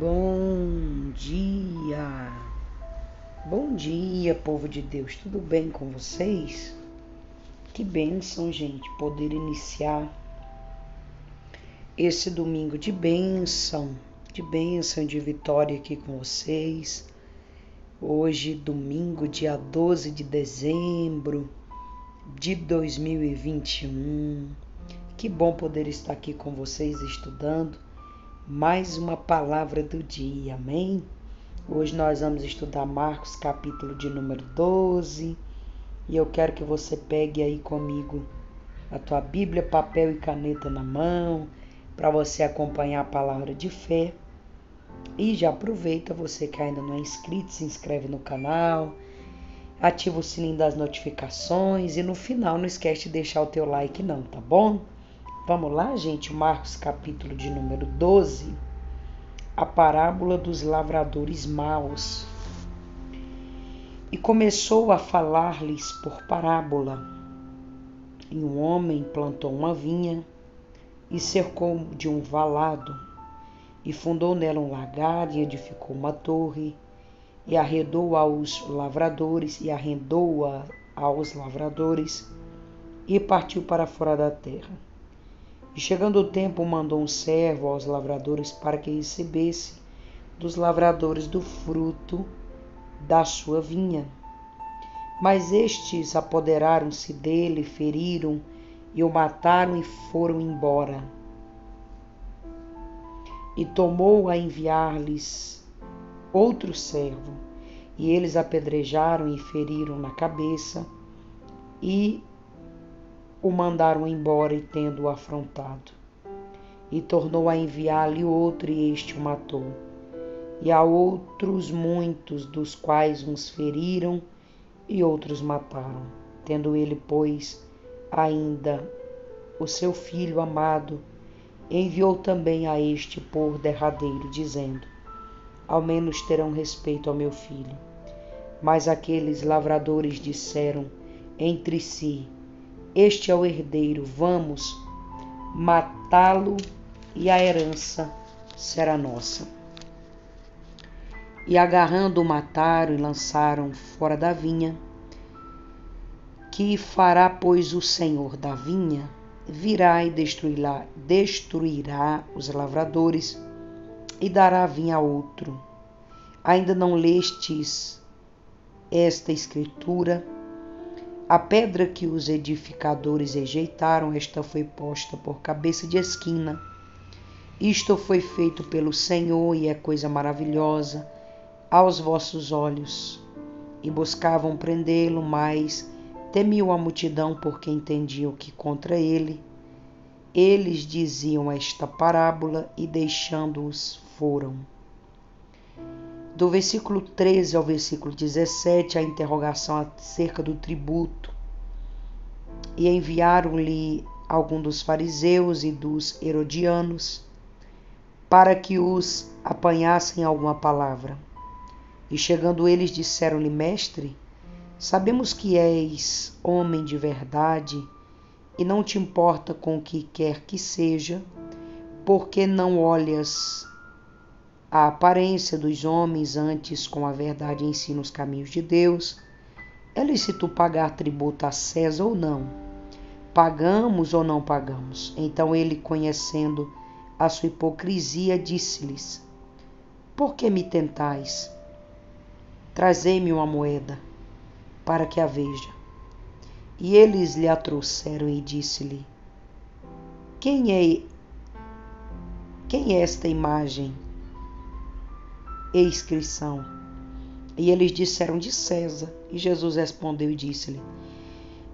Bom dia, povo de Deus, tudo bem com vocês? Que bênção, gente, poder iniciar esse domingo de bênção, de vitória aqui com vocês. Hoje, domingo, dia 12 de dezembro de 2021. Que bom poder estar aqui com vocês estudando mais uma palavra do dia, amém? Hoje nós vamos estudar Marcos, capítulo de número 12, e eu quero que você pegue aí comigo a tua Bíblia, papel e caneta na mão, para você acompanhar a palavra de fé. E já aproveita, você que ainda não é inscrito, se inscreve no canal, ativa o sininho das notificações e no final não esquece de deixar o teu like não, tá bom? Vamos lá, gente, Marcos, capítulo de número 12. A parábola dos lavradores maus. E começou a falar-lhes por parábola. E um homem plantou uma vinha e cercou de um valado, e fundou nela um lagar, e edificou uma torre, e arrendou-a aos lavradores, e partiu para fora da terra. E chegando o tempo, mandou um servo aos lavradores para que recebesse dos lavradores do fruto da sua vinha. Mas estes apoderaram-se dele, feriram e o mataram e foram embora. E tomou a enviar-lhes outro servo, e eles apedrejaram e feriram na cabeça, e o mandaram embora, e tendo-o afrontado. E tornou a enviar-lhe outro, e este o matou. E há outros muitos, dos quais uns feriram e outros mataram. Tendo ele, pois, ainda o seu filho amado, enviou também a este por derradeiro, dizendo: ao menos terão respeito ao meu filho. Mas aqueles lavradores disseram entre si: este é o herdeiro, vamos matá-lo e a herança será nossa. E agarrando-o, mataram e lançaram fora da vinha. Que fará, pois, o Senhor da vinha? Virá e destruirá os lavradores e dará a vinha a outro. Ainda não lestes esta escritura? A pedra que os edificadores rejeitaram, esta foi posta por cabeça de esquina. Isto foi feito pelo Senhor e é coisa maravilhosa aos vossos olhos. E buscavam prendê-lo, mas temiam a multidão, porque entendiam que contra ele eles diziam esta parábola, e deixando-os foram. Do versículo 13 ao versículo 17, a interrogação acerca do tributo. E enviaram-lhe alguns dos fariseus e dos herodianos, para que os apanhassem alguma palavra. E chegando eles, disseram-lhe: mestre, sabemos que és homem de verdade, e não te importa com o que quer que seja, porque não olhas a aparência dos homens, antes com a verdade ensina os caminhos de Deus. É lícito pagar tributo a César ou não? Pagamos ou não pagamos? Então ele, conhecendo a sua hipocrisia, disse-lhes: por que me tentais? Trazei-me uma moeda, para que a veja. E eles lhe a trouxeram, e disse-lhe: quem é esta imagem e inscrição? E eles disseram: de César. E Jesus respondeu e disse-lhe: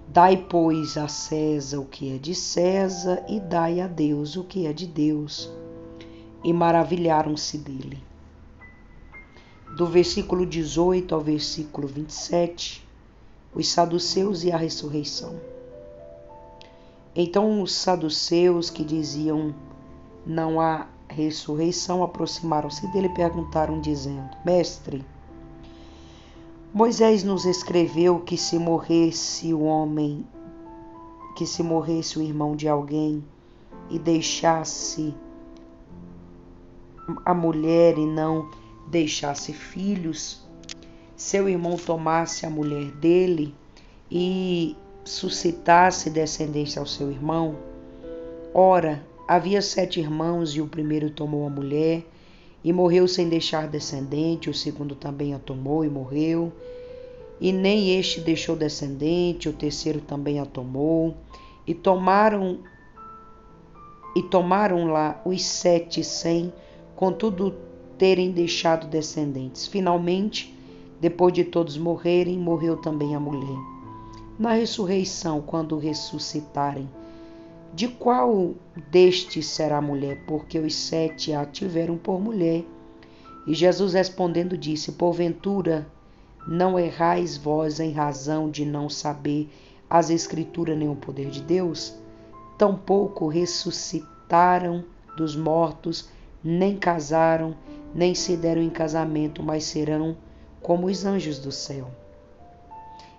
dai, pois, a César o que é de César, e dai a Deus o que é de Deus. E maravilharam-se dele. Do versículo 18 ao versículo 27, os saduceus e a ressurreição. Então os saduceus, que diziam não há ressurreição, aproximaram-se dele e perguntaram, dizendo: mestre, Moisés nos escreveu que se morresse o irmão de alguém e deixasse a mulher e não deixasse filhos, seu irmão tomasse a mulher dele e suscitasse descendência ao seu irmão? Ora, havia 7 irmãos e o primeiro tomou a mulher e morreu sem deixar descendente, o segundo também a tomou e morreu, e nem este deixou descendente, o terceiro também a tomou, e tomaram lá os 7 sem, contudo, terem deixado descendentes. Finalmente, depois de todos morrerem, morreu também a mulher. Na ressurreição, quando ressuscitarem, de qual destes será a mulher? Porque os 7 a tiveram por mulher. E Jesus respondendo disse: porventura não errais vós em razão de não saber as Escrituras nem o poder de Deus? Tampouco ressuscitaram dos mortos, nem casaram, nem se deram em casamento, mas serão como os anjos do céu.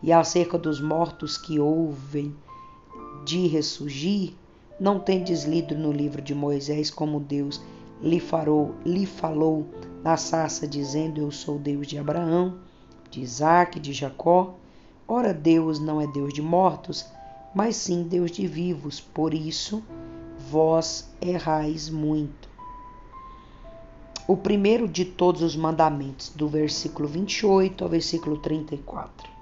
E acerca dos mortos que ouvem de ressurgir, não tendes lido no livro de Moisés como Deus lhe falou na sarça, dizendo: eu sou Deus de Abraão, de Isaque, de Jacó? Ora, Deus não é Deus de mortos, mas sim Deus de vivos. Por isso, vós errais muito. O primeiro de todos os mandamentos, do versículo 28 ao versículo 34.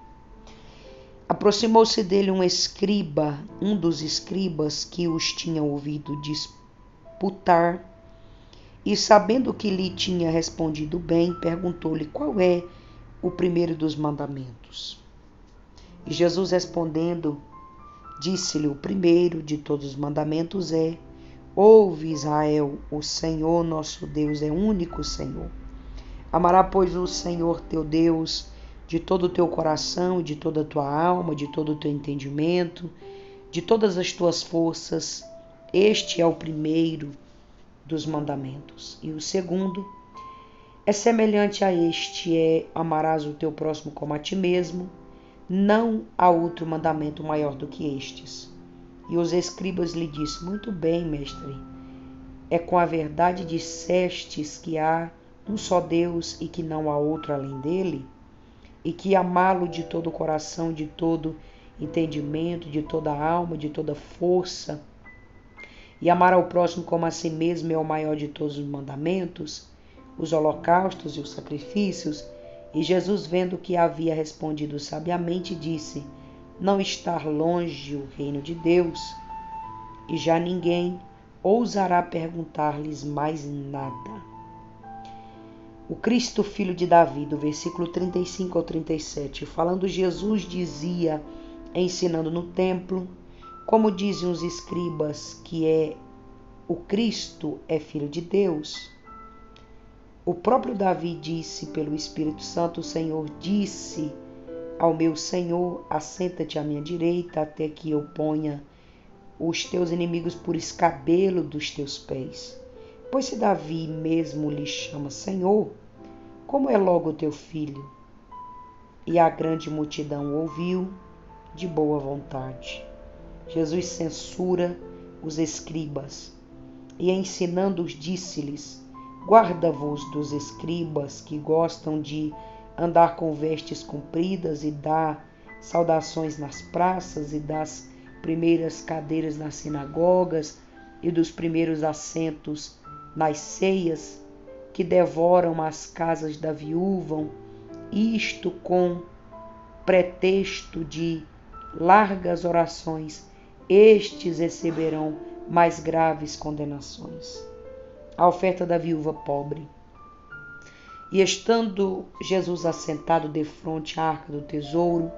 Aproximou-se dele um escriba, um dos escribas que os tinha ouvido disputar, e sabendo que lhe tinha respondido bem, perguntou-lhe qual é o primeiro dos mandamentos. E Jesus respondendo, disse-lhe: o primeiro de todos os mandamentos é: ouve, Israel, o Senhor nosso Deus é o único Senhor. Amará, pois, o Senhor teu Deus de todo o teu coração, de toda a tua alma, de todo o teu entendimento, de todas as tuas forças. Este é o primeiro dos mandamentos. E o segundo é semelhante a este, é: amarás o teu próximo como a ti mesmo. Não há outro mandamento maior do que estes. E os escribas lhe disseram: muito bem, mestre, é com a verdade dissestes que há um só Deus e que não há outro além dele, e que amá-lo de todo o coração, de todo entendimento, de toda a alma, de toda força, e amar ao próximo como a si mesmo é o maior de todos os mandamentos, os holocaustos e os sacrifícios. E Jesus, vendo que havia respondido sabiamente, disse: não está longe o reino de Deus, e já ninguém ousará perguntar-lhes mais nada. O Cristo, filho de Davi, do versículo 35 ao 37, falando, Jesus dizia, ensinando no templo, como dizem os escribas, que o Cristo é filho de Deus. O próprio Davi disse pelo Espírito Santo: o Senhor disse ao meu Senhor: assenta-te à minha direita, até que eu ponha os teus inimigos por escabelo dos teus pés. Pois se Davi mesmo lhe chama Senhor, como é logo o teu filho? E a grande multidão ouviu de boa vontade. Jesus censura os escribas e, ensinando-os, disse-lhes: guarda-vos dos escribas que gostam de andar com vestes compridas e dar saudações nas praças e das primeiras cadeiras nas sinagogas e dos primeiros assentos nas ceias, que devoram as casas da viúva, isto com pretexto de largas orações. Estes receberão mais graves condenações. A oferta da viúva pobre. E estando Jesus assentado defronte à arca do tesouro,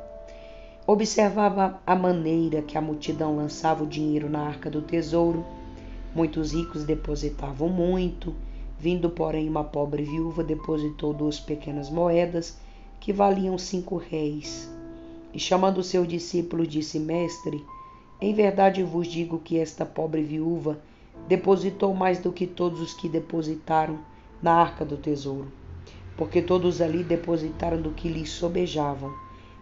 observava a maneira que a multidão lançava o dinheiro na arca do tesouro. Muitos ricos depositavam muito, vindo, porém, uma pobre viúva depositou 2 pequenas moedas, que valiam 5 réis. E chamando os seus discípulos, disse: mestre, em verdade vos digo que esta pobre viúva depositou mais do que todos os que depositaram na arca do tesouro, porque todos ali depositaram do que lhes sobejavam,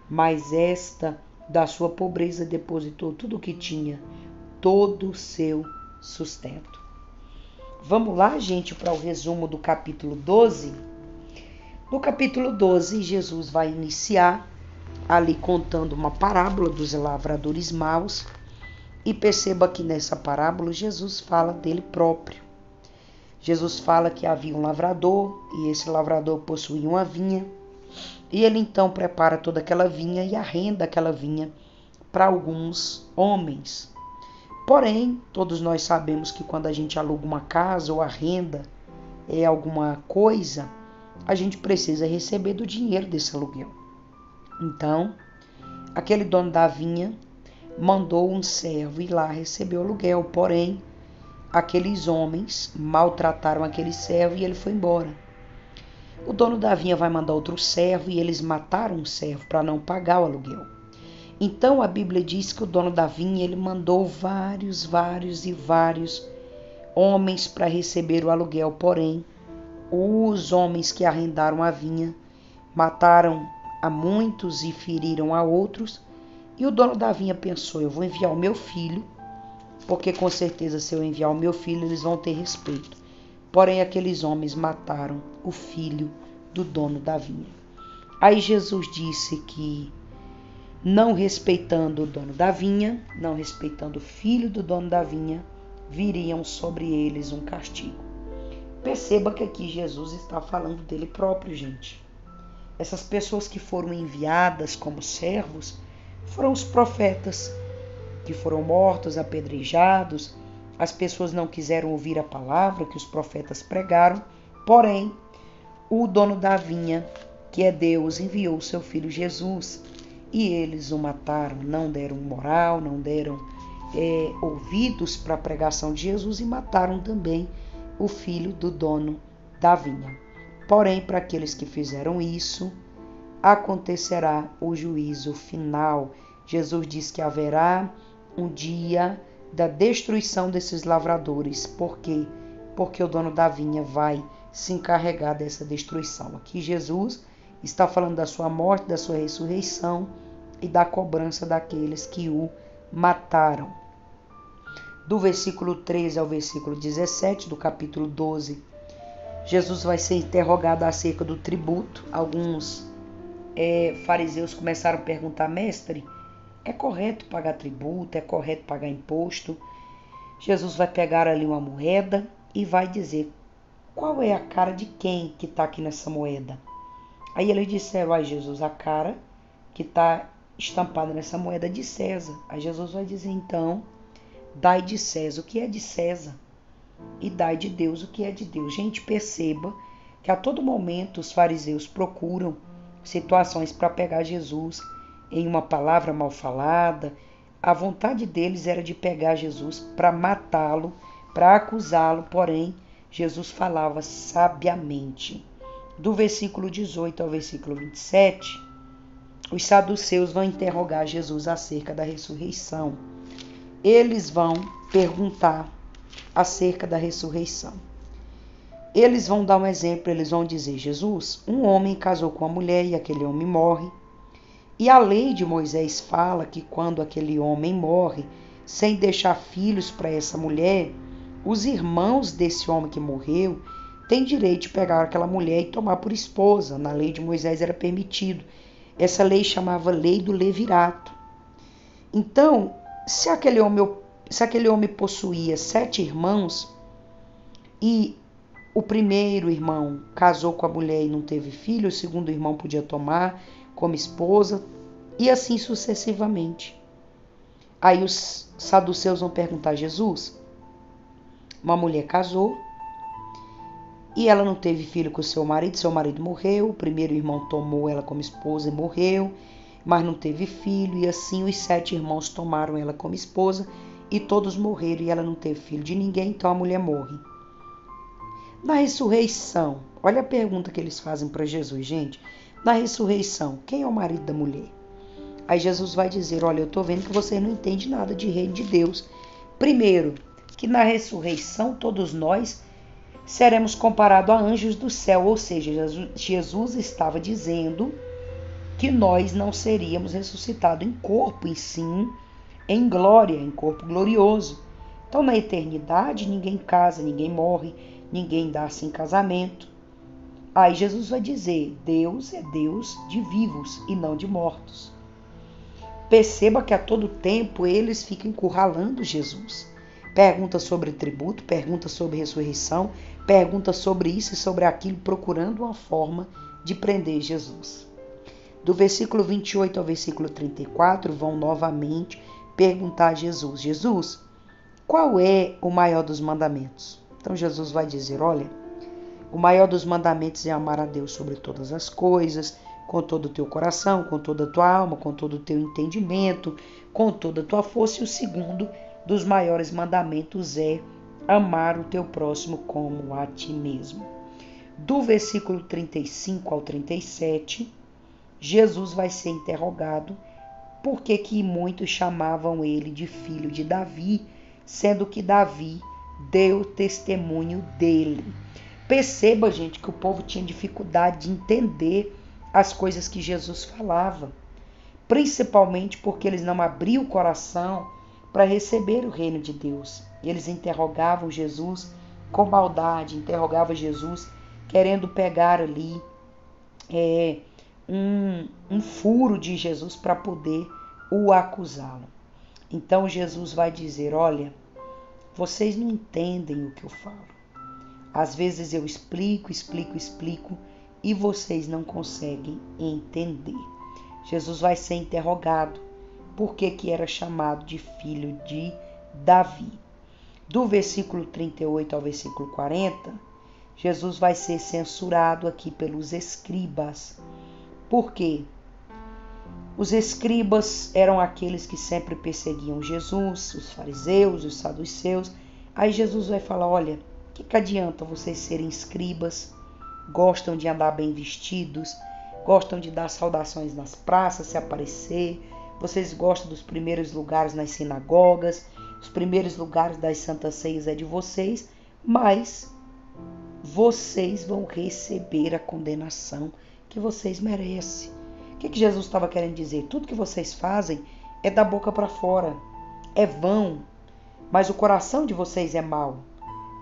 mas esta, da sua pobreza, depositou tudo o que tinha, todo o seu sustento. Vamos lá, gente, para o resumo do capítulo 12. No capítulo 12, Jesus vai iniciar ali contando uma parábola dos lavradores maus. E perceba que nessa parábola Jesus fala dele próprio. Jesus fala que havia um lavrador e esse lavrador possuía uma vinha. E ele então prepara toda aquela vinha e arrenda aquela vinha para alguns homens. Porém, todos nós sabemos que quando a gente aluga uma casa ou arrenda alguma coisa, a gente precisa receber do dinheiro desse aluguel. Então, aquele dono da vinha mandou um servo ir lá receber o aluguel, porém, aqueles homens maltrataram aquele servo e ele foi embora. O dono da vinha vai mandar outro servo e eles mataram o servo para não pagar o aluguel. Então a Bíblia diz que o dono da vinha ele mandou vários homens para receber o aluguel, porém, os homens que arrendaram a vinha mataram a muitos e feriram a outros. E o dono da vinha pensou, eu vou enviar o meu filho, porque com certeza se eu enviar o meu filho, eles vão ter respeito. Porém, aqueles homens mataram o filho do dono da vinha. Aí Jesus disse que, não respeitando o dono da vinha, não respeitando o filho do dono da vinha, viriam sobre eles um castigo. Perceba que aqui Jesus está falando dele próprio, gente. Essas pessoas que foram enviadas como servos foram os profetas, que foram mortos, apedrejados. As pessoas não quiseram ouvir a palavra que os profetas pregaram. Porém, o dono da vinha, que é Deus, enviou o seu filho Jesus. E eles o mataram, não deram moral, não deram ouvidos para a pregação de Jesus e mataram também o filho do dono da vinha. Porém, para aqueles que fizeram isso, acontecerá o juízo final. Jesus diz que haverá um dia da destruição desses lavradores. Por quê? Porque o dono da vinha vai se encarregar dessa destruição. Aqui Jesus está falando da sua morte, da sua ressurreição e da cobrança daqueles que o mataram. Do versículo 13 ao versículo 17 do capítulo 12, Jesus vai ser interrogado acerca do tributo. Alguns fariseus começaram a perguntar, mestre, é correto pagar tributo? É correto pagar imposto? Jesus vai pegar ali uma moeda e vai dizer, qual é a cara de quem que está aqui nessa moeda? Aí eles disseram, Jesus, a cara que está estampada nessa moeda é de César. Aí Jesus vai dizer, então, dai de César o que é de César e dai de Deus o que é de Deus. Gente, perceba que a todo momento os fariseus procuram situações para pegar Jesus em uma palavra mal falada. A vontade deles era de pegar Jesus para matá-lo, para acusá-lo, porém, Jesus falava sabiamente. Do versículo 18 ao versículo 27, os saduceus vão interrogar Jesus acerca da ressurreição. Eles vão perguntar acerca da ressurreição. Eles vão dar um exemplo, eles vão dizer, Jesus, um homem casou com uma mulher e aquele homem morre. E a lei de Moisés fala que quando aquele homem morre, sem deixar filhos para essa mulher, os irmãos desse homem que morreu têm direito de pegar aquela mulher e tomar por esposa. Na lei de Moisés era permitido. Essa lei chamava lei do levirato. Então, se aquele homem possuía 7 irmãos e o primeiro irmão casou com a mulher e não teve filho, o segundo irmão podia tomar como esposa e assim sucessivamente. Aí os saduceus vão perguntar a Jesus, uma mulher casou e ela não teve filho com seu marido morreu, o primeiro irmão tomou ela como esposa e morreu, mas não teve filho, e assim os 7 irmãos tomaram ela como esposa e todos morreram e ela não teve filho de ninguém, então a mulher morre. Na ressurreição, olha a pergunta que eles fazem para Jesus, gente. Na ressurreição, quem é o marido da mulher? Aí Jesus vai dizer, olha, eu estou vendo que você não entende nada de reino de Deus. Primeiro, que na ressurreição todos nós seremos comparados a anjos do céu, ou seja, Jesus estava dizendo que nós não seríamos ressuscitados em corpo, e sim em glória, em corpo glorioso. Então, na eternidade, ninguém casa, ninguém morre, ninguém dá-se em casamento. Aí Jesus vai dizer, Deus é Deus de vivos e não de mortos. Perceba que a todo tempo eles ficam encurralando Jesus. Pergunta sobre tributo, pergunta sobre ressurreição, pergunta sobre isso e sobre aquilo, procurando uma forma de prender Jesus. Do versículo 28 ao versículo 34, vão novamente perguntar a Jesus, Jesus, qual é o maior dos mandamentos? Então Jesus vai dizer, olha, o maior dos mandamentos é amar a Deus sobre todas as coisas, com todo o teu coração, com toda a tua alma, com todo o teu entendimento, com toda a tua força. E o segundo dos maiores mandamentos é amar o teu próximo como a ti mesmo. Do versículo 35 ao 37, Jesus vai ser interrogado por que muitos chamavam ele de filho de Davi, sendo que Davi deu testemunho dele. Perceba, gente, que o povo tinha dificuldade de entender as coisas que Jesus falava, principalmente porque eles não abriam o coração para receber o reino de Deus. Eles interrogavam Jesus com maldade, interrogavam Jesus querendo pegar ali um furo de Jesus para poder o acusá-lo. Então Jesus vai dizer, olha, vocês não entendem o que eu falo. Às vezes eu explico e vocês não conseguem entender. Jesus vai ser interrogado por que era chamado de filho de Davi. Do versículo 38 ao versículo 40, Jesus vai ser censurado aqui pelos escribas. Por quê? Os escribas eram aqueles que sempre perseguiam Jesus, os fariseus, os saduceus. Aí Jesus vai falar, olha, o que adianta vocês serem escribas, gostam de andar bem vestidos, gostam de dar saudações nas praças, se aparecer, vocês gostam dos primeiros lugares nas sinagogas, os primeiros lugares das santas ceias é de vocês, mas vocês vão receber a condenação que vocês merecem. O que Jesus estava querendo dizer? Tudo que vocês fazem é da boca para fora, é vão, mas o coração de vocês é mau.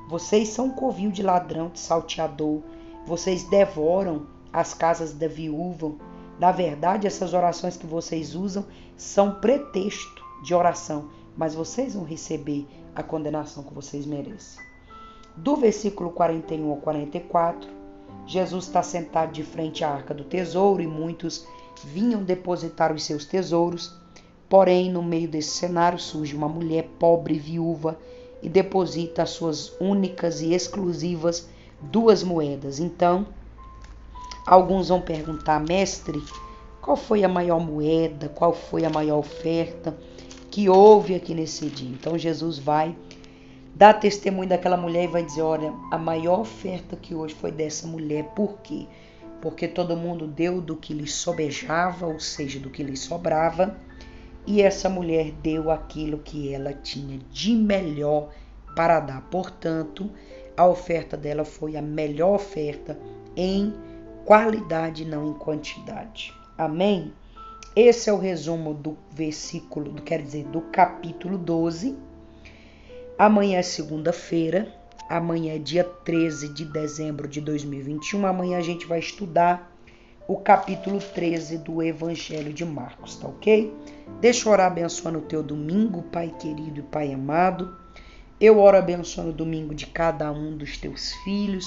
Vocês são um covil de ladrão, de salteador. Vocês devoram as casas da viúva. Na verdade, essas orações que vocês usam são pretexto de oração, mas vocês vão receber a condenação que vocês merecem. Do versículo 41 ao 44, Jesus está sentado de frente à arca do tesouro e muitos vinham depositar os seus tesouros. Porém, no meio desse cenário surge uma mulher pobre e viúva e deposita as suas únicas e exclusivas 2 moedas. Então, alguns vão perguntar, mestre, qual foi a maior moeda, qual foi a maior oferta que houve aqui nesse dia? Então, Jesus vai dar testemunho daquela mulher e vai dizer, olha, a maior oferta que hoje foi dessa mulher. Por quê? Porque todo mundo deu do que lhe sobejava, ou seja, do que lhe sobrava, e essa mulher deu aquilo que ela tinha de melhor para dar. Portanto, a oferta dela foi a melhor oferta em qualidade, não em quantidade. Amém? Esse é o resumo do versículo, do capítulo 12. Amanhã é segunda-feira, amanhã é dia 13 de dezembro de 2021. Amanhã a gente vai estudar o capítulo 13 do Evangelho de Marcos, tá ok? Deixa eu orar abençoando o teu domingo, Pai querido e Pai amado. Eu oro abençoando o domingo de cada um dos teus filhos,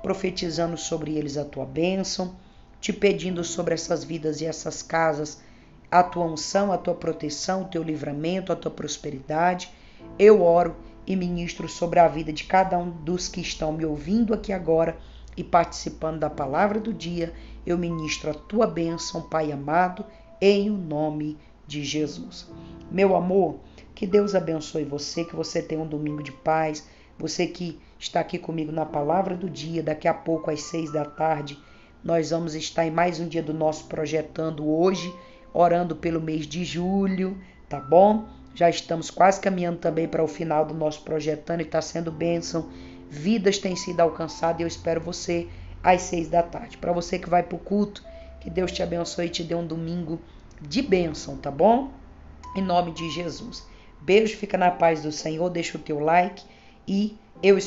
profetizando sobre eles a tua bênção, te pedindo sobre essas vidas e essas casas a tua unção, a tua proteção, o teu livramento, a tua prosperidade. Eu oro e ministro sobre a vida de cada um dos que estão me ouvindo aqui agora e participando da palavra do dia. Eu ministro a tua bênção, Pai amado, em o nome de Jesus. Meu amor, que Deus abençoe você, que você tenha um domingo de paz. Você que está aqui comigo na palavra do dia, daqui a pouco às 6 da tarde, nós vamos estar em mais um dia do nosso Projetando hoje, orando pelo mês de julho, tá bom? Já estamos quase caminhando também para o final do nosso Projetando e está sendo bênção. Vidas têm sido alcançadas e eu espero você às 6 da tarde. Para você que vai para o culto, que Deus te abençoe e te dê um domingo de bênção, tá bom? Em nome de Jesus. Beijo, fica na paz do Senhor, deixa o teu like e eu